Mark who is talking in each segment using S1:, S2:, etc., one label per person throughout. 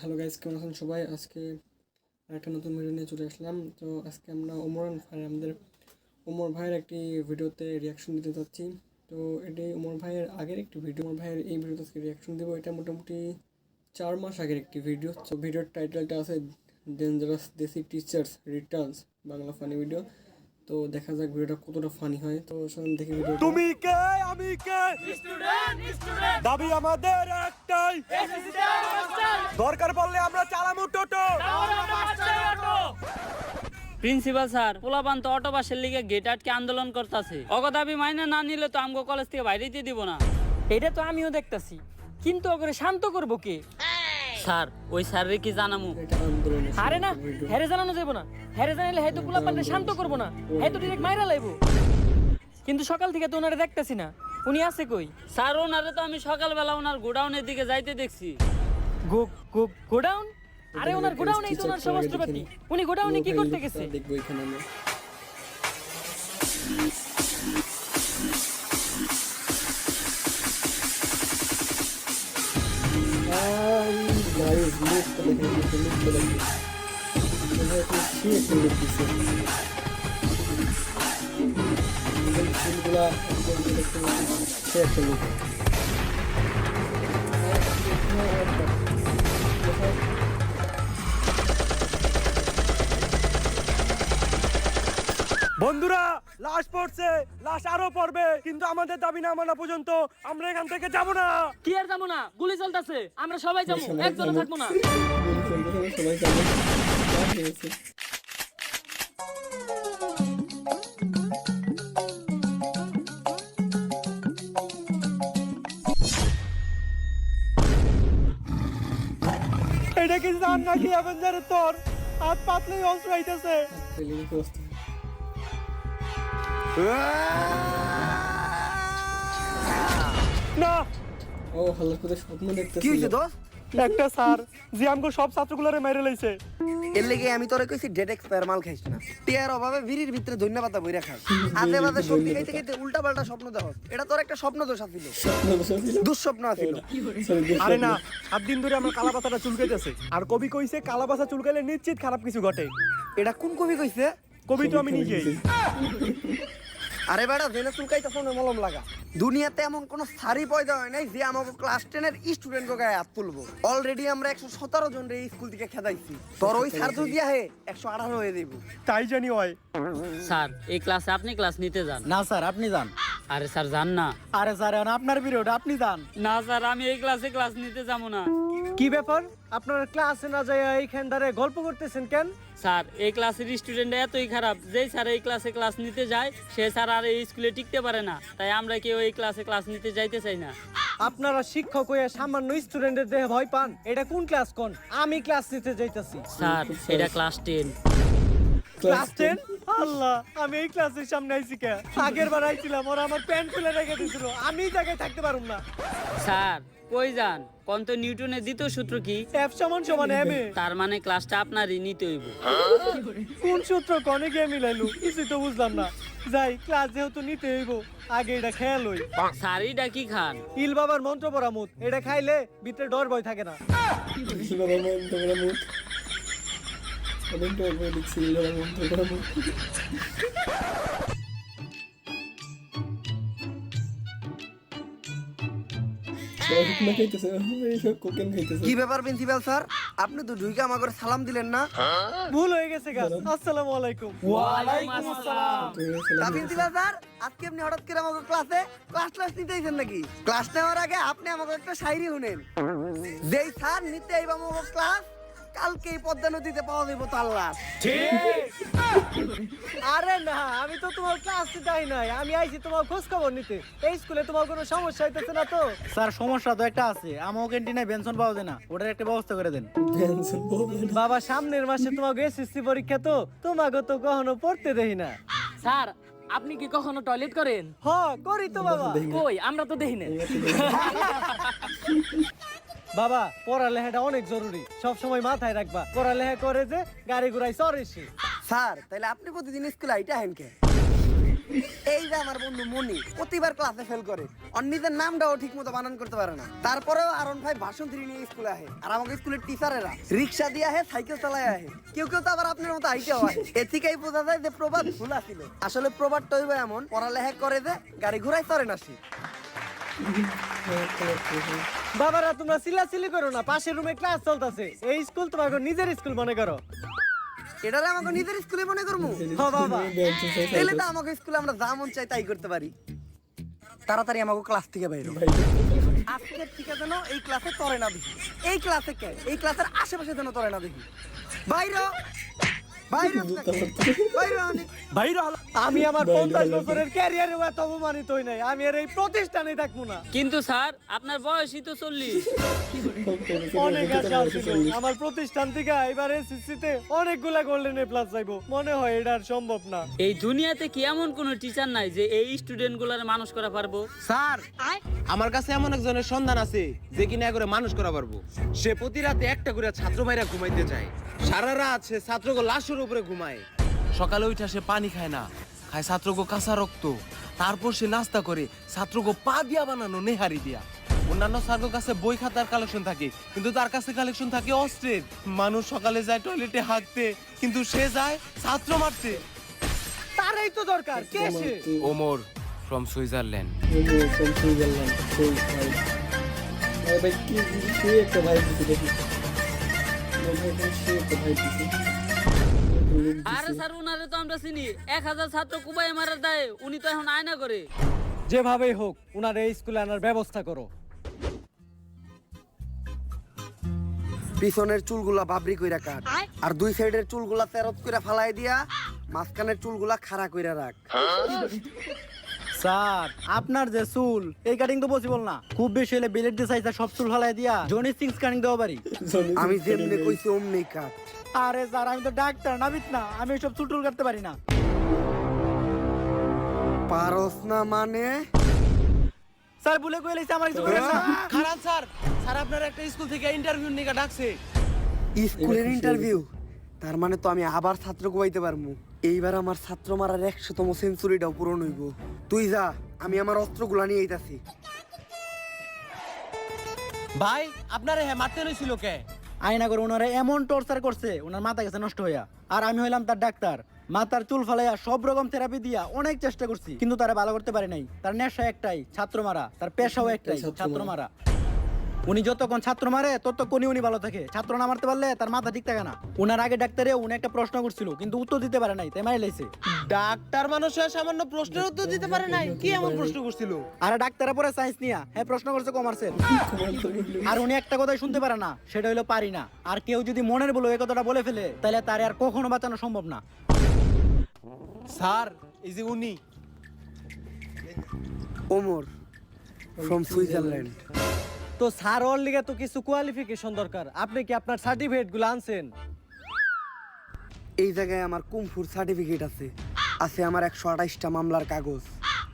S1: Hello guys, কেমন আছেন সবাই? আজকে একটা নতুন ভিডিও নিয়ে চলে আসলাম। তো আজকে আমরা আমাদের ওমর ভাইয়ের একটি ভিডিওতে রিয়াকশন দিতে যাচ্ছি। তো এটি ওমর ভাইয়ের আগের একটি ভিডিও। ওমর ভাইয়ের এই ভিডিওতে আজকে রিয়াকশন দেবো। এটা মোটামুটি 4 মাস আগের একটি ভিডিও। তো ভিডিওর টাইটেলটা আছে ডেঞ্জারাস দেশি teachers Returns, Bangla funny video. তো দেখা যাক ভিডিওটা কতটা ফানি হয়। তো চলুন দেখি ভিডিও।
S2: তুমি কে আমি কে স্টুডেন্ট দাবি আমাদের একটাই দরকার পড়লে আমরা চালামু টোটো
S3: প্রিন্সিপাল স্যার পোলাপান তো অটো বাসের লিগে গেট আটকে আন্দোলন করতেছে। অগো দাবি মাইনে না নিলে তো আমগো কলেজ থেকে বাইরেতে দিব না।
S4: এটা তো আমিও দেখতাছি, কিন্তু ওকে শান্ত করবো কে?
S3: স্যার ওই স্যারের কি জানামু?
S1: এটা আন্দোলনের
S4: আরে না,
S1: ভিডিও।
S4: হেরে জানানো যাবো না। হেরে জানাইলে হয়তো পোলা পাল্টে শান্ত করবো না, হয়তো ডিরেক্ট মাইরা লাইবো। কিন্তু সকাল থেকে তো ওনারে দেখতাছি না, উনি আছে কই?
S3: স্যার ওনারে তো আমি সকালবেলা ওনার গোডাউনের দিকে যাইতে দেখছি।
S4: গোডাউন? আরে ওনার গোডাউন এই তো ওনার সমস্ত্রপাতি। উনি গোডাউনে কি করতে গেছে?
S1: দেখবো এখানে আমরা। গাইস লুকটা দেখেন, লুকটা দেখেন। এটা কি একটা লুক দিছে। ফুলগুলা একটা লুক।
S2: বন্ধুরা লাশ পড়ছে, লাশ আরো পড়বে, কিন্তু আমাদের দাবি না মানা পর্যন্ত আমরা এখান থেকে যাব না।
S4: কি আর যাবো না? গুলি চলতেছে, আমরা সবাই যাবো, একজনও থাকবো না।
S1: সবাই যাবে।
S2: এটা কি জান নাকি অ্যাভেঞ্জারের তোর হাত পাতলেই অস্ত্র আইতেছে। না
S1: ও হালার করে স্বপ্ন দেখতেছি।
S5: কি হইছে দোস্ত?
S2: একটা স্যার যে আমগো সব ছাত্রগুলোরে মেরে লইছে।
S5: এর লেগে আমি তোরে কইছি ডেট এক্সপায়ার মাল খাইছ না। টিয়ার অভাবে ভিড়ির ভিতরে ধন্যবাদ বইরা খাস। আদে বাদে সবজি খাইতে খাইতে উল্টা পাল্টা স্বপ্ন দেখো। এটা তোর একটা স্বপ্ন দোষ আছিল, দুঃস্বপ্ন আছিল।
S2: আরে না, 7 দিন ধরে আমার কালা পাতাটা চুলকাইতেছে, আর কবি কইছে কালা পাতা চুলকাইলে নিশ্চিত খারাপ কিছু ঘটে।
S5: এটা কোন কবি কইছে?
S2: কবি তো আমি নিজেই।
S5: আরে বেটা জেনে চুলকাইতেছ না মলম লাগা। দুনিয়াতে এমন কোন সারি পয়দা হয় নাই যে আমাকে ক্লাস 10 এর স্টুডেন্টকে গায়ে হাত তুলবো। অলরেডি আমরা 117 জন রে স্কুল থেকে খেদাইছি। তোর ওই স্যার যদি আহে 118 হয়ে দেব।
S2: তাই জানি হয়।
S3: স্যার এই ক্লাসে আপনি ক্লাস নিতে যান।
S6: না স্যার আপনি যান।
S3: আরে স্যার যান না।
S6: আরে স্যার এখন আপনার পিরিয়ড, আপনি যান।
S3: না স্যার আমি এই ক্লাসে ক্লাস নিতে যাবো না।
S2: কি ব্যাপার, আপনার ক্লাসে না যায় এইখান দাঁড়ে গল্প করতেছেন কেন?
S3: স্যার এই ক্লাসের স্টুডেন্ট এতই খারাপ, যেই স্যার এই ক্লাসে ক্লাস নিতে যায় সে স্যার আর এই স্কুলে টিকতে পারে না। তাই আমরা কেউ এই ক্লাসে ক্লাস নিতে যাইতে চাই না।
S2: আপনারা শিক্ষক হয়ে সামান্য স্টুডেন্টের দেহে ভয় পান? এটা কোন ক্লাস কোন? আমি ক্লাস নিতে যাইতাছি।
S3: স্যার এটা ক্লাস 10।
S2: ক্লাস 10? আল্লাহ, আমি এই ক্লাসের সামনে আইছি কে? আগের বার আইছিলাম, ওরা আমার প্যান্ট খুলে রেখে দিছিল, আমি এই জায়গায় থাকতে পারুম না।
S3: স্যার কই যান? কোন তো নিউটনের দ্বিতীয় সূত্র কি?
S2: F = m এ।
S3: তার মানে ক্লাসটা আপনারই নিতে হইব।
S2: কোন সূত্র কোনে গিয়ে মিলাইলু? কিছু তো বুঝলাম না। যাই, ক্লাস যেহেতু নিতে হইব, আগে এটা খেয়াল হই।
S3: স্যার এটা কি খান?
S2: ইল বাবার মন্ত্র পড়া মুত, এটা খাইলে ভিতরে ডর ভয় থাকে না।
S1: বাবা মন তোমরা মুখ। আমি তো বলে দিচ্ছি বাবা মন তোমরা মুখ।
S5: কি ব্যাপার প্রিন্সিপাল স্যার, আপনি তো ঢুইকা আমাকে সালাম দিলেন না?
S2: ভুল হয়ে গেছে গা। আসসালামু আলাইকুম।
S3: ওয়ালাইকুম আসসালাম।
S5: প্রিন্সিপাল স্যার, আজকে আপনি হঠাৎ করে আমাকে ক্লাস নিতে আইছেন নাকি? ক্লাস নেওয়ার আগে আপনি আমাকে একটা শায়রি শুনেন। যেই স্যার নিতে আইবা আমাকে ক্লাস, কালকে এই পদ্মা নদীতে পাওয়া যাইব তার লাশ।
S2: আরে না, আমি তো তোমার ক্লাস নিতে নাই, আমি আইছি তোমার খোঁজ খবর নিতে। এই স্কুলে তোমার কোনো সমস্যা হইতেছে না তো?
S6: স্যার সমস্যা তো একটা আছে, আমার ক্যান্টিনে বেনসন পাওয়া যায় না, ওটার একটা ব্যবস্থা করে দেন।
S2: বাবা সামনের মাসে তোমাকে এসএসসি পরীক্ষা, তো তোমাকে তো কখনো পড়তে দেই না।
S4: স্যার আপনি কি কখনো টয়লেট করেন?
S2: হ্যাঁ করি তো বাবা।
S4: কই, আমরা তো দেখি না।
S2: বাবা পড়ালেখাটা অনেক জরুরি, সব সময় মাথায় রাখবা। পড়ালেখা করে যে গাড়ি ঘোড়ায় চড়ে সে।
S5: স্যার তাহলে আপনি প্রতিদিন স্কুলে আইটা হেন কে? এই যে আমার বন্ধু মনি প্রতিবার ক্লাসে ফেল করে, আর নিজের নামটাও ঠিক মতো বানান করতে পারে না। তারপরেও আরন ভাই ভাষণ থ্রি নিয়ে স্কুলে আহে, আর আমাকে স্কুলের টিচারেরা রিক্সা দিয়ে আহে, সাইকেল চালায় আহে, কেউ কেউ তো আবার আপনার মতো আইটেও আহে। এ থেকেই বোঝা যায় যে প্রবাদ ভুল ছিল। আসলে প্রবাদটা হইবে এমন, পড়ালেখা করে যে গাড়ি ঘোড়ায় চড়ে না সে।
S2: বাবারা তোমরা চিল্লাচিল্লি করো না, পাশের রুমে ক্লাস চলতেছে। এই স্কুল তোমাকে নিজের স্কুল মনে করো।
S5: এটারে আমাকে নিজের স্কুলে মনে করবো?
S2: হ্যাঁ বাবা,
S5: তাহলে তো আমাকে স্কুলে আমরা যা মন চাই তাই করতে পারি। তাড়াতাড়ি আমাকে ক্লাস থেকে বাইরে আজকের থেকে যেন এই ক্লাসে তরে না দেখি। এই ক্লাসে কে, এই ক্লাসের আশেপাশে যেন তরে না দেখি। বাইরে
S2: আমি আমার 50 বছরের ক্যারিয়ারে এত অপমানিত হই নাই। আমি আর এই প্রতিষ্ঠানে থাকবো না।
S3: কিন্তু স্যার আপনার বয়সই তো 40।
S2: অনেক আশা ছিল আমার প্রতিষ্ঠান থেকে এবার এসএসসিতে অনেকগুলা গোল্ডেন এ প্লাস চাইবো। মনে হয় এটা আর সম্ভব না।
S3: এই দুনিয়াতে কি এমন কোনো টিচার নাই যে এই স্টুডেন্ট গুলার মানুষ করা পারবো?
S7: স্যার, আমার কাছে এমন একজনের সন্ধান আছে যে কিনা করে মানুষ করা পারবো। সে প্রতি রাতে একটা করে ছাত্র ভাইরা ঘুমাইতে যায়, সারা রাত সে ছাত্রকে লাশের উপরে ঘুমায়। সকালে উঠে সে পানি খায় না, খায় ছাত্রকে কাঁচা রক্ত। তারপর সে নাস্তা করে ছাত্রকে পা দিয়া বানানো নেহারি দিয়া। অন্যান্য স্যারের কাছে বই খাতার কালেকশন থাকে, কিন্তু তার কাছে কালেকশন থাকে অস্ত্রের। মানুষ সকালে যায় টয়লেটে হাঁকতে, কিন্তু সে যায় ছাত্র মারতে।
S2: তারই তো দরকার। কে সে?
S7: Omar from Switzerland.
S1: ভাই কি সে একটা ভাই দিতে দেখি, সে একটা ভাই দিতে।
S3: আরে স্যার উনারে তো আমরা চিনি, 1000 ছাত্র কুবাই মারার দায়ে উনি তো এখন আয়না করে।
S2: যেভাবেই হোক উনার এই স্কুলে আনার ব্যবস্থা করো।
S5: পিছনের চুলগুলা বাবরি কইরা কাট, আর দুই সাইডের চুলগুলা তেরত কইরা ফালাই দিয়া মাঝখানের চুলগুলা খাড়া কইরা রাখ।
S6: স্যার, আপনার যে চুল এই কাটিং তো পসিবল না। খুব বেশি হলে বিলেট দিয়ে সাইজটা সব চুল ফালাই দিয়া জনি সিক্স কাটিং দেওয়া পারি।
S5: আমি যেমনি কইছি অমনি কাট।
S6: আরে স্যার, আমি তো ডাক্তার নাবিত না, আমি সব চুল টুল কাটতে পারি না।
S5: পারস না মানে?
S6: স্যার ভুলে কই লাইছে, আমার কিছু করেন না।
S7: খারাপ স্যার, স্যার আপনার একটা স্কুল থেকে ইন্টারভিউ নিয়ে ডাকছে।
S5: স্কুলের ইন্টারভিউ? তার মানে তো আমি আবার ছাত্র কোবাইতে পারমু। এইবার আমার ছাত্র মারার 100তম সেঞ্চুরিটাও পূরণ হইব। তুই যা, আমি আমার অস্ত্রগুলা নিয়ে আইতাছি।
S7: ভাই আপনারে হ্যাঁ মারতে হইছিল কে?
S6: আয়না করে ওনারা এমন টর্চার করছে, ওনার মাথা গেছে নষ্ট হইয়া। আর আমি হইলাম তার ডাক্তার, মাথার চুল ফালাইয়া সব রকম থেরাপি দিয়া অনেক চেষ্টা করছি, কিন্তু তারা ভালো করতে পারে নাই। তার নেশা একটাই, ছাত্র মারা। তার পেশাও একটাই, ছাত্র মারা। উনি যতক্ষণ ছাত্র মারে ততক্ষণই উনি ভালো থাকে। ছাত্র না মারতে পারলে তার মাথা ঠিক থাকে না। উনার আগে ডাক্তারে উনি একটা প্রশ্ন করছিল, কিন্তু উত্তর দিতে পারে নাই, তাই মারি লাইছে।
S7: ডাক্তার মানুষ হয়ে সামান্য প্রশ্নের উত্তর দিতে পারে নাই? কি এমন প্রশ্ন করছিল?
S6: আর ডাক্তারে পরে সায়েন্স নিয়া হ্যাঁ প্রশ্ন করছে কমার্সের। আর উনি একটা কথাই শুনতে পারে না, সেটা হলো পারি না। আর কেউ যদি মনের বলে এই কথাটা বলে ফেলে, তাহলে তার আর কখনো বাঁচানো সম্ভব না।
S7: স্যার, এই যে উনি
S5: ওমর ফ্রম সুইজারল্যান্ড।
S2: তো স্যার ওর লিগে তো কিছু কোয়ালিফিকেশন দরকার। আপনি কি আপনার সার্টিফিকেট গুলো আনছেন?
S5: এই জায়গায় আমার কুমফুর সার্টিফিকেট আছে, আছে আমার 128টা মামলার কাগজ,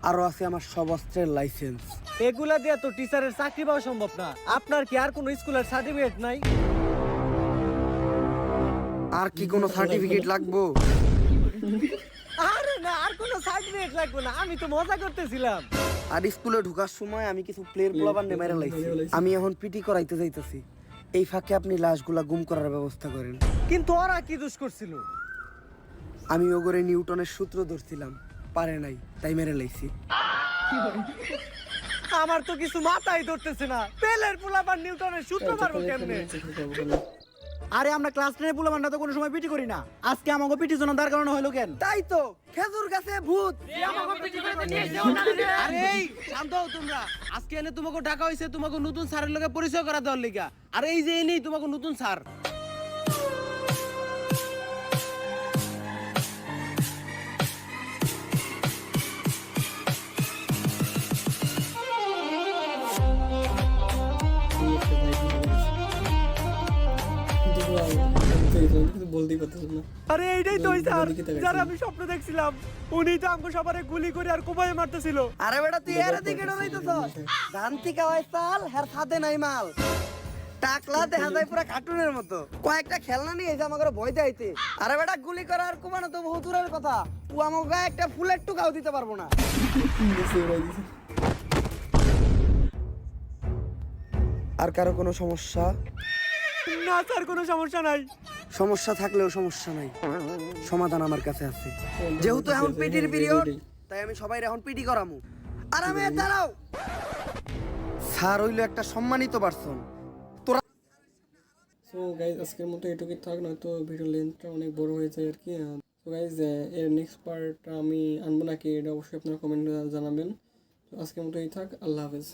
S5: আরো আছে আমার সব অস্ত্রের লাইসেন্স।
S2: এগুলা দিয়ে তো টিচারের চাকরি পাওয়া সম্ভব না। আপনার কি আর কোনো স্কুলের সার্টিফিকেট নাই?
S5: আর কি কোনো সার্টিফিকেট লাগবো?
S2: আরে না, আর কোনো সার্টিফিকেট লাগবে না, আমি তো মজা করতেছিলাম।
S5: আর স্কুলে ঢোকার সময় আমি কিছু প্লেয়ার প্লাবার নেমারে লাইছি। আমি এখন পিটি করাইতে যাইতেছি। এই ফাঁকে আপনি লাশগুলা গুম করার ব্যবস্থা করেন।
S2: কিন্তু ওরা কি দোষ করছিল?
S5: আমি ওগরে নিউটনের সূত্র ধরছিলাম, পারে নাই, তাই মেরে লাইছি।
S2: আমার তো কিছু মাথায় ধরতেছে না। পেলের পোলাপান নিউটনের সূত্র পারবো কেমনে?
S6: আরে আমরা ক্লাস 10 এর পোলাপানরা তো কোনো সময় পিটি করি না। আজকে আমাকে পিটির জন্য দাঁড় করানো হলো কেন?
S5: তাই তো, খেজুর গাছে ভূত।
S7: আরে এই শান্ত হও তোমরা। আজকে এনে তোমাকে ডাকা হইছে তোমাকে নতুন স্যারের লগে পরিচয় করা দেওয়ার লিগা। আর এই যে এনেই তোমাকে নতুন স্যার।
S1: বলতেই পারতেছেন না।
S2: আরে এইটাই তো ওই স্যার যার আমি স্বপ্ন দেখছিলাম। উনি তো আমাকে সবারে গুলি করে আর কোপায় মারতেছিল।
S5: আরে বেটা তুই এর দিকে ডরাইতেছ? জানতি কাওয়াই চাল, হের সাথে নাই মাল। টাকলা দেখা যায় পুরো কার্টুনের মতো কয়েকটা খেলনা নিয়ে এসে আমাকে ভয় দেখাইতে। আরে বেটা গুলি করার কুমানো তো বহু দূরের কথা, ও আমাকে গায়ে একটা ফুলের টুকাও দিতে পারবো না। আর কারো কোনো সমস্যা?
S2: না স্যার, কোনো সমস্যা নাই।
S5: সমস্যা থাকলেও সমস্যা নাই, সমাধান আমার কাছে আছে। যেহেতু এখন পিটির পিরিয়ড, তাই আমি সবাই এখন পিটি করামু। আর আমি দাঁড়াও, স্যার হইলো একটা সম্মানিত পারসন।
S1: সো গাইজ আজকের মতো এটুকুই থাক, নয়তো ভিডিও লেন্থটা অনেক বড় হয়ে যায় আর কি। তো গাইজ এর নেক্সট পার্ট আমি আনবো নাকি এটা অবশ্যই আপনারা কমেন্টে জানাবেন। তো আজকের মতো এই থাক, আল্লাহ হাফেজ।